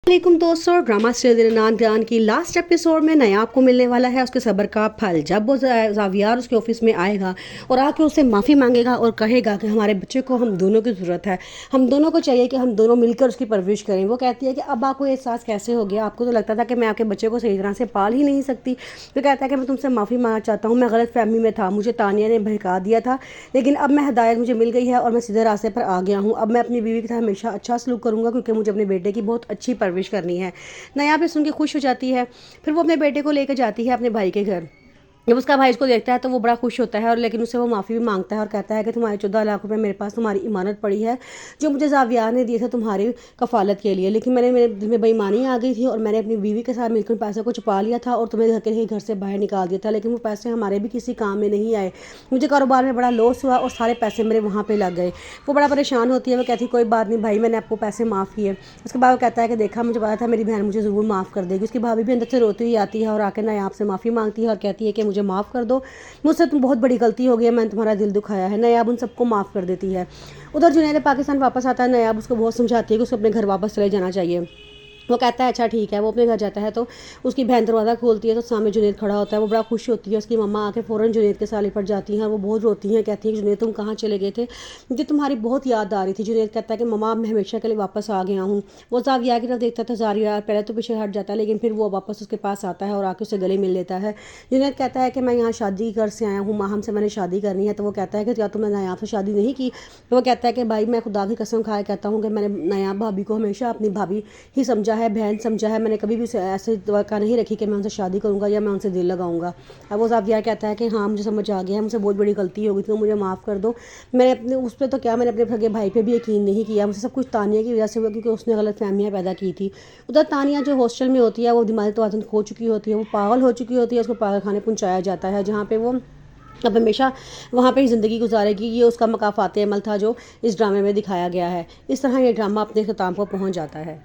वालेकुम दोस्तों, drama serial नान की लास्ट एपिसोड में नायाब को मिलने वाला है उसके सब्र का फल। जब वो जावियार उसके ऑफिस में आएगा और आके उससे माफ़ी मांगेगा और कहेगा कि हमारे बच्चे को हम दोनों की ज़रूरत है, हम दोनों को चाहिए कि हम दोनों मिलकर उसकी परवरिश करें। वो कहती है कि अब आपको एहसास कैसे हो गया, आपको तो लगता था कि मैं आपके बच्चे को सही तरह से पाल ही नहीं सकती। तो कहता है कि मैं तुमसे माफ़ी मांगना चाहता हूँ, मैं गलत फहमी में था, मुझे तानिया ने बहका दिया था, लेकिन अब मैं हिदायत मुझे मिल गई है और मैं सीधे रास्ते पर आ गया हूँ। अब मैं अपनी बीवी के साथ हमेशा अच्छा सलूक करूँगा क्योंकि मुझे अपने बेटे की बहुत अच्छी परवरिश करनी है। नया पे सुन के खुश हो जाती है। फिर वो अपने बेटे को लेकर जाती है अपने भाई के घर। जब उसका भाई इसको देखता है तो वो बड़ा खुश होता है और लेकिन उससे वो माफ़ी भी मांगता है और कहता है कि तुम्हारे 14 लाख रुपए मेरे पास तुम्हारी इमानत पड़ी है जो मुझे जावियार ने दिए थे तुम्हारी कफालत के लिए, लेकिन मेरे दिल में बेईमानी आ गई थी और मैंने अपनी बीवी के साथ मिलकर पैसे को छुपा लिया था और तुम्हें घर से बाहर निकाल दिया था, लेकिन वो पैसे हमारे भी किसी काम में नहीं आए। मुझे कारोबार में बड़ा लॉस हुआ और सारे पैसे मेरे वहाँ पर लग गए। वो बड़ा परेशान होती है। वो कहती कोई बात नहीं भाई, मैंने आपको पैसे माफ़ किए। उसके बाद वो कहता है कि देखा, मुझे पता था मेरी बहन मुझे ज़रूर माफ़ कर देगी। उसकी भाभी भी अंदर से रोती हुई आती है और आकर नायाब से माफ़ी मांगती है और कहती है कि मुझे माफ़ कर दो, मुझसे तुम बहुत बड़ी गलती हो गई है, मैंने तुम्हारा दिल दुखाया है। नायाब उन सबको माफ़ कर देती है। उधर जुनैद पाकिस्तान वापस आता है। नायाब उसको बहुत समझाती है कि उसको अपने घर वापस चले जाना चाहिए। वो कहता है अच्छा ठीक है। वो अपने घर जाता है तो उसकी बहन दरवाज़ा खोलती है तो सामने जुनैद खड़ा होता है। वो बड़ा खुश होती है। उसकी मम्मा आके फ़ौरन जुनैद के साले पर जाती हैं और वो बहुत रोती हैं, कहती हैं कि जुनैद तुम कहाँ चले गए थे, मुझे तुम्हारी बहुत याद आ रही थी। जुनैद कहता है कि मम्मा मैं हमेशा के लिए वापस आ गया हूँ। वो जाविया की तरफ देखता था, जाविया पहले तो पीछे हट जाता है लेकिन फिर वो वापस उसके पास आता है और आके उससे गले मिल लेता है। जुनैद कहता है कि मैं यहाँ शादी घर से आया हूँ, माहम से मैंने शादी करनी है। तो वो कहता है कि क्या तुमने नायाब से शादी नहीं की। तो वो कहता है कि भाई मैं खुदा की कसम खाए कहता हूँ कि मैंने नायाब भाभी को हमेशा अपनी भाभी ही समझा है, बहन समझा है। मैंने कभी भी ऐसे तवक्का नहीं रखी कि मैं उनसे शादी करूंगा या मैं उनसे दिल लगाऊंगा। अब वो जाविया कहता है कि हाँ मुझे समझ आ गया है, मुझसे बहुत बड़ी गलती हो गई थी, मुझे माफ़ कर दो। मैंने अपने उस पर तो क्या, मैंने अपने सगे भाई पे भी यकीन नहीं किया। मुझे सब कुछ तानिया की वजह से हुआ क्योंकि उसने गलत फहमियाँ पैदा की थी। उधर तानिया जो हॉस्टल में होती है वो दिमागी तवाज़ुन खो चुकी होती है, वो पागल हो चुकी होती है। उसको पागल खाने पहुँचाया जाता है जहाँ पर वो अब हमेशा वहाँ पे ही ज़िंदगी गुजारेगी। ये उसका मकाफ़ात अमल था जो इस ड्रामे में दिखाया गया है। इस तरह ये ड्रामा अपने ख़त्म को पहुँच जाता है।